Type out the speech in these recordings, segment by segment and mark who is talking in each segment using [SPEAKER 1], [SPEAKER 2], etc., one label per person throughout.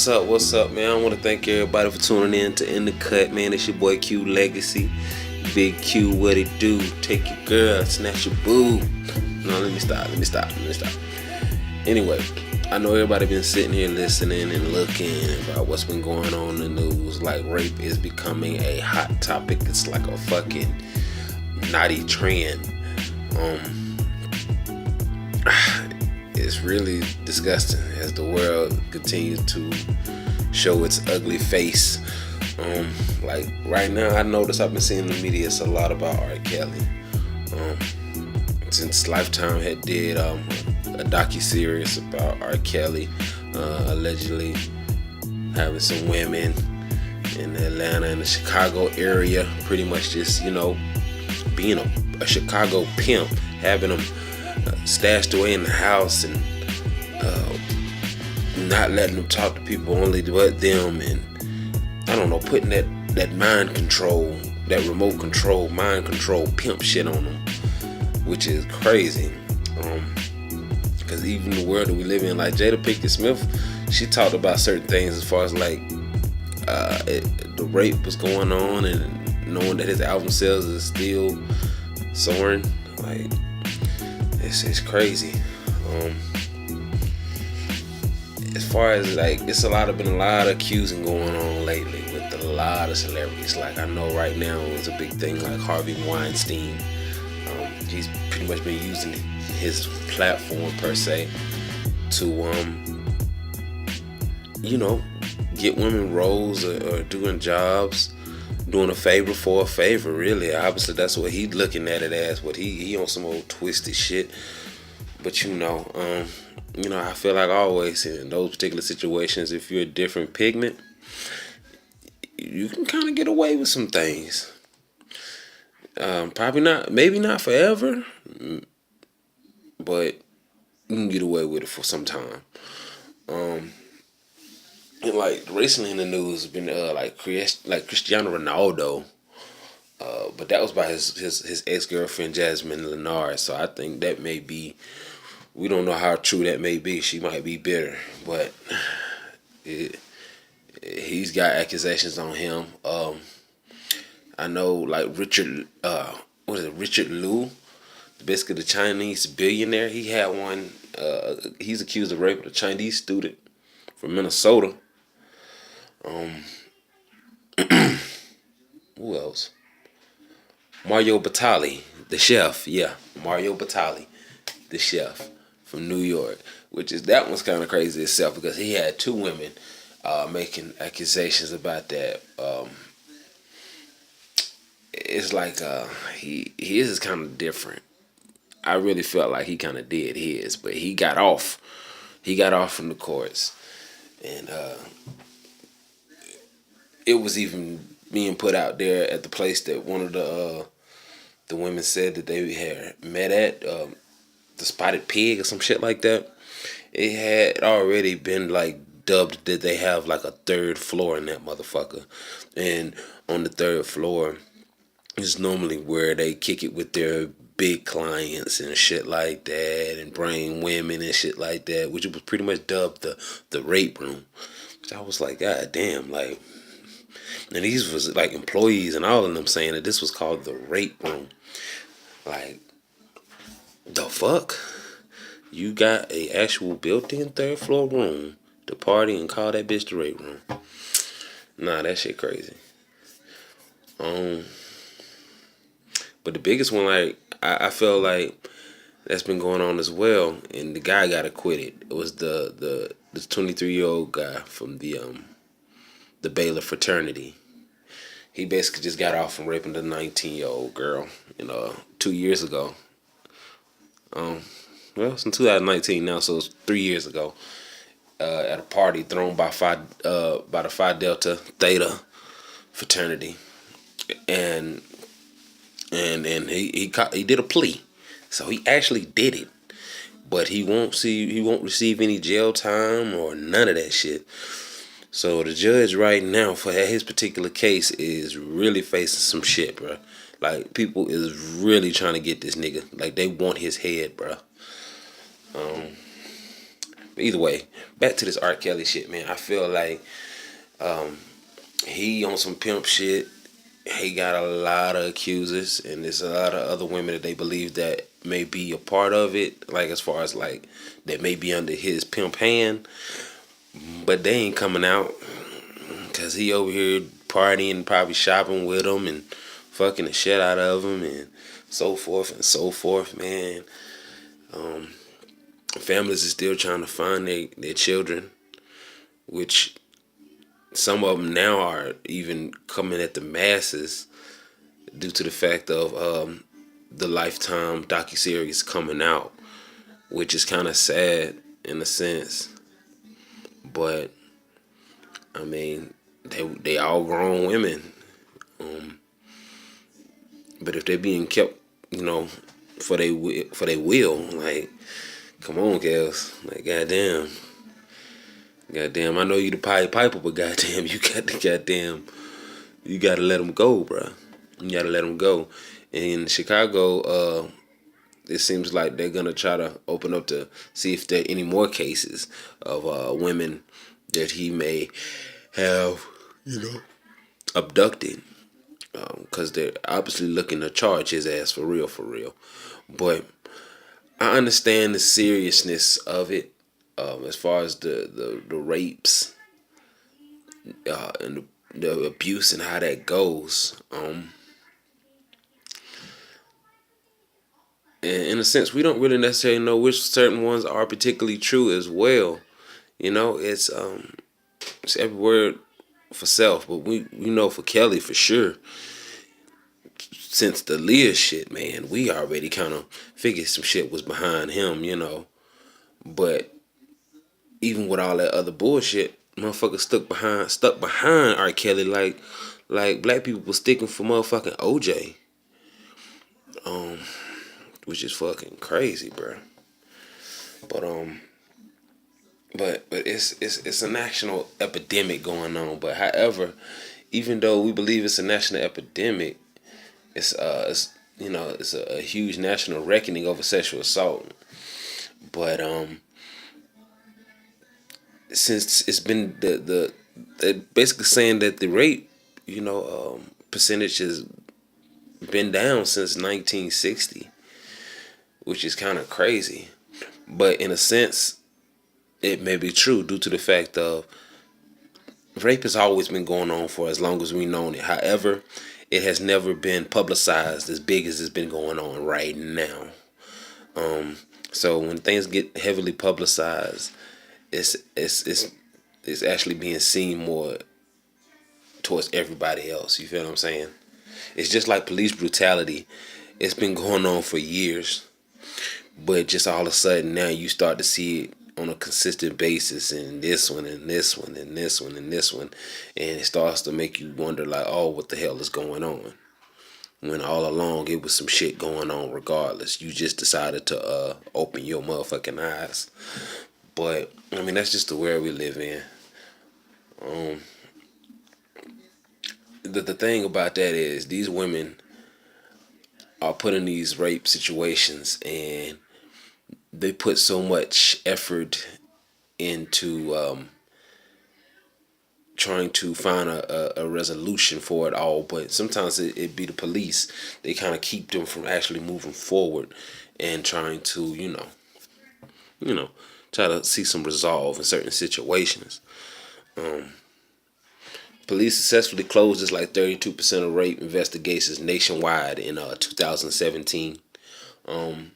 [SPEAKER 1] What's up, man? I want to thank everybody for tuning in to In the Cut, man. It's your boy Q.Legacy. Big Q, what it do? Take your girl, snatch your boo. No, let me stop. Anyway, I know everybody been sitting here listening and looking about what's been going on in the news. Like, rape is becoming a hot topic. It's like a fucking naughty trend. It's really disgusting as the world continues to show its ugly face. Like right now, I notice I've been seeing in the media it's a lot about R.Kelly. Since Lifetime had did a docu-series about R.Kelly allegedly having some women in Atlanta and the Chicago area, pretty much just being a Chicago pimp, having them stashed away in the house and not letting them talk to people only but them, and I don't know, putting that mind control, that remote control, mind control pimp shit on them, which is crazy. Because even the world that we live in, like Jada Pinkett Smith, she talked about certain things as far as like the rape was going on, and knowing that his album sales is still soaring. Like, it's crazy. As far as like, it's been a lot of accusing going on lately with a lot of celebrities. Like, I know right now it's a big thing, like Harvey Weinstein. He's pretty much been using his platform per se to get women roles or doing jobs, doing a favor for a favor. Really, obviously that's what he's looking at it as. What he on some old twisted shit. But I feel like always in those particular situations, if you're a different pigment, you can kind of get away with some things. Probably not, maybe not forever, but you can get away with it for some time. And like recently in the news has been like Cristiano Ronaldo, but that was by his ex-girlfriend Jasmine Leonard. So I think that may be, we don't know how true that may be. She might be bitter, but he's got accusations on him. I know, like Richard Liu, basically the Chinese billionaire. He had one. He's accused of raping a Chinese student from Minnesota. Who else? Mario Batali, the chef. Yeah, Mario Batali, the chef from New York. That one's kind of crazy itself, because he had two women making accusations about that. It's like his is kind of different. I really felt like he kind of did his, but he got off. He got off from the courts, and it was even being put out there at the place that one of the women said that they had met at, the Spotted Pig or some shit like that. It had already been like dubbed that they have like a third floor in that motherfucker, and on the third floor is normally where they kick it with their big clients and shit like that, and bring women and shit like that, which was pretty much dubbed the rape room. Which I was like, God damn, like, and these was like employees and all of them saying that this was called the rape room. Like, the fuck? You got a actual built-in third floor room to party and call that bitch the rape room? Nah, that shit crazy. But the biggest one, like, I feel like that's been going on as well, and the guy got acquitted. It was the 23-year-old guy from the Baylor fraternity. He basically just got off from raping the 19-year-old girl, 2 years ago. Well, it's in 2019 now, so it's 3 years ago. At a party thrown by the Phi Delta Theta fraternity, and he did a plea, so he actually did it, but he won't receive any jail time or none of that shit. So the judge right now for his particular case is really facing some shit, bro. Like, people is really trying to get this nigga. Like, they want his head, bro. Either way, back to this R.Kelly shit, man. I feel like he on some pimp shit. He got a lot of accusers, and there's a lot of other women that they believe that may be a part of it, like as far as like that may be under his pimp hand, but they ain't coming out because he over here partying, probably shopping with them and fucking the shit out of them and so forth, man. Um, Families are still trying to find their children, which some of them now are even coming at the masses due to the fact of the Lifetime docuseries coming out, which is kind of sad in a sense. But I mean, they all grown women. Um, but if they're being kept, you know, for they will, like, come on, girls, like, goddamn. I know you the Pied Piper, but goddamn, you gotta let them go, bruh. You gotta let them go. In Chicago, it seems like they're gonna try to open up to see if there are any more cases of women that he may have, abducted, because they're obviously looking to charge his ass for real, for real. But I understand the seriousness of it, as far as the rapes and the abuse and how that goes. And in a sense, we don't really necessarily know which certain ones are particularly true as well. It's every word for self, but we know for Kelly for sure. Since the Leah shit, man, we already kind of figured some shit was behind him. But even with all that other bullshit, motherfuckers stuck behind R. Kelly like black people was sticking for motherfucking OJ. Um, which is fucking crazy, bro. But but it's a national epidemic going on. But however, even though we believe it's a national epidemic, it's a huge national reckoning over sexual assault. But since it's been they're basically saying that the rape, percentage has been down since 1960, which is kind of crazy. But in a sense, it may be true due to the fact of rape has always been going on for as long as we've known it. However, it has never been publicized as big as it's been going on right now. So when things get heavily publicized, it's actually being seen more towards everybody else. You feel what I'm saying? It's just like police brutality. It's been going on for years, but just all of a sudden now you start to see it on a consistent basis, and this one and this one and this one and this one, and it starts to make you wonder like, oh, what the hell is going on? When all along it was some shit going on regardless. You just decided to open your motherfucking eyes. But I mean, that's just the world we live in. Um, the thing about that is these women are put in these rape situations, and they put so much effort into trying to find a resolution for it all. But sometimes it be the police. They kind of keep them from actually moving forward and trying to you know try to see some resolve in certain situations. um Police successfully closed just like 32% of rape investigations nationwide in 2017, um,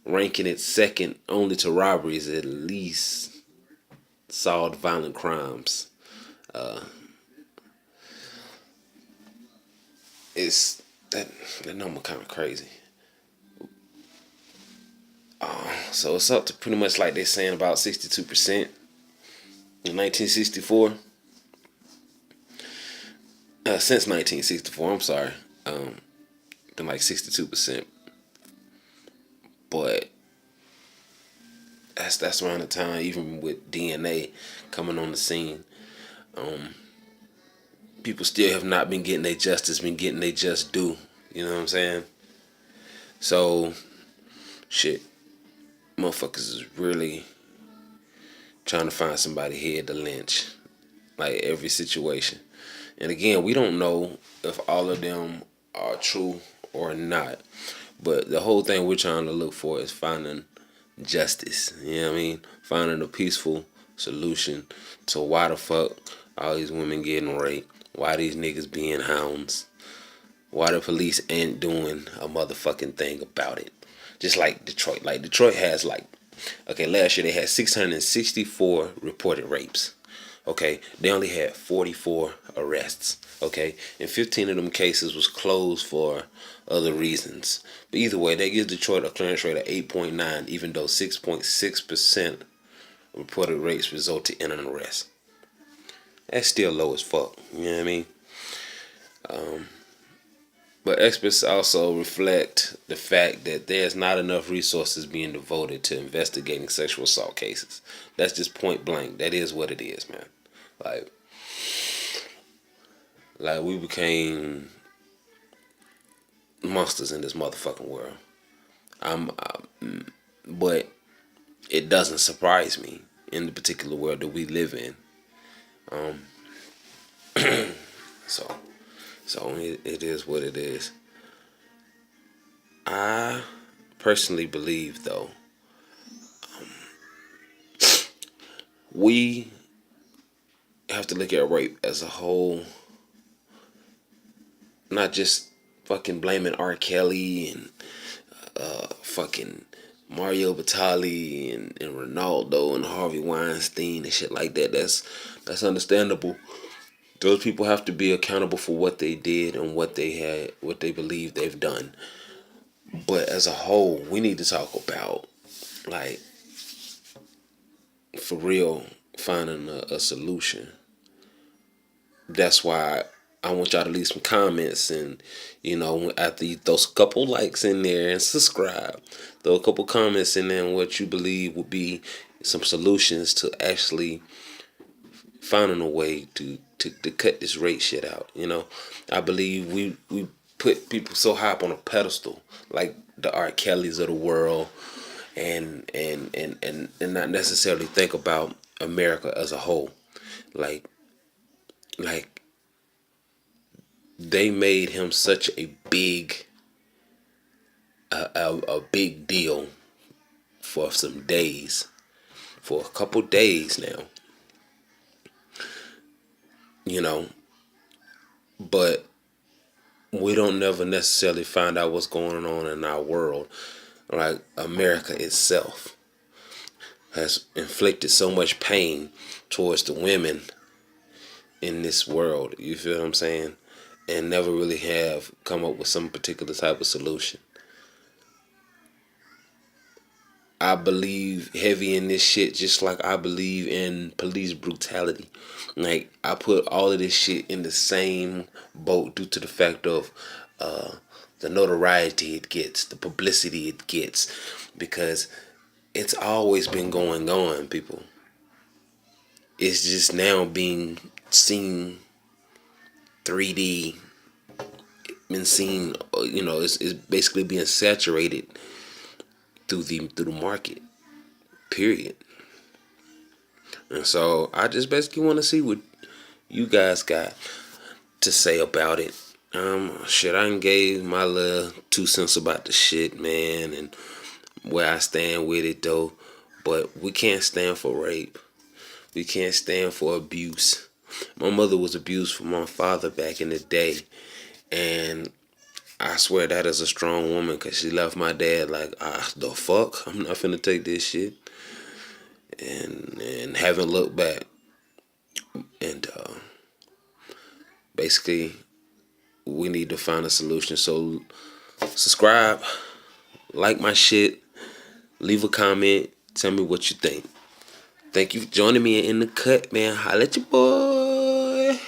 [SPEAKER 1] ranking it second only to robberies, at least solved violent crimes. Uh, it's that number kind of crazy. So it's up to pretty much like they're saying about 62% in 1964. Since 1964, I'm sorry. Been like 62%. But that's around the time, even with DNA coming on the scene, um, people still have not been getting their justice, been getting their just due. You know what I'm saying? So, shit, motherfuckers is really trying to find somebody here to lynch, like every situation. And again, we don't know if all of them are true or not. But the whole thing we're trying to look for is finding justice. You know what I mean? Finding a peaceful solution to why the fuck all these women getting raped, why these niggas being hounds, why the police ain't doing a motherfucking thing about it. Just like Detroit. Like Detroit has like, okay, last year they had 664 reported rapes. Okay, they only had 44 arrests. Okay, and 15 of them cases was closed for other reasons. But either way, that gives Detroit a clearance rate of 8.9, even though 6.6% reported rapes resulted in an arrest. That's still low as fuck. You know what I mean? But experts also reflect the fact that there's not enough resources being devoted to investigating sexual assault cases. That's just point blank. That is what it is, man. Like, we became monsters in this motherfucking world. But it doesn't surprise me in the particular world that we live in. So it is what it is. I personally believe, though, we have to look at rape as a whole, not just fucking blaming R.Kelly and fucking Mario Batali and Ronaldo and Harvey Weinstein and shit like that. That's understandable. Those people have to be accountable for what they did and what they believe they've done. But as a whole, we need to talk about, like, for real, finding a solution. That's why I want y'all to leave some comments, and after you throw a couple likes in there and subscribe, throw a couple comments in there on what you believe would be some solutions to actually finding a way to cut this rape shit out. I believe we put people so high up on a pedestal, like the R.Kellys of the world, and not necessarily think about America as a whole. Like they made him such a big big deal for some days, for a couple days now. But we don't never necessarily find out what's going on in our world. Like, America itself has inflicted so much pain towards the women in this world, you feel what I'm saying, and never really have come up with some particular type of solution. I believe heavy in this shit, just like I believe in police brutality. Like, I put all of this shit in the same boat due to the fact of the notoriety it gets, the publicity it gets, because it's always been going on, people. It's just now being seen 3D, been seen, it's basically being saturated through the market, period. And so I just basically want to see what you guys got to say about it. Shit, I done gave my little 2 cents about the shit, man, and where I stand with it, though. But we can't stand for rape. We can't stand for abuse. My mother was abused from my father back in the day, and I swear that is a strong woman, because she left my dad like, the fuck? I'm not finna take this shit. And haven't looked back. And basically, we need to find a solution. So, subscribe, like my shit, leave a comment, tell me what you think. Thank you for joining me in the cut, man. Holla at your boy.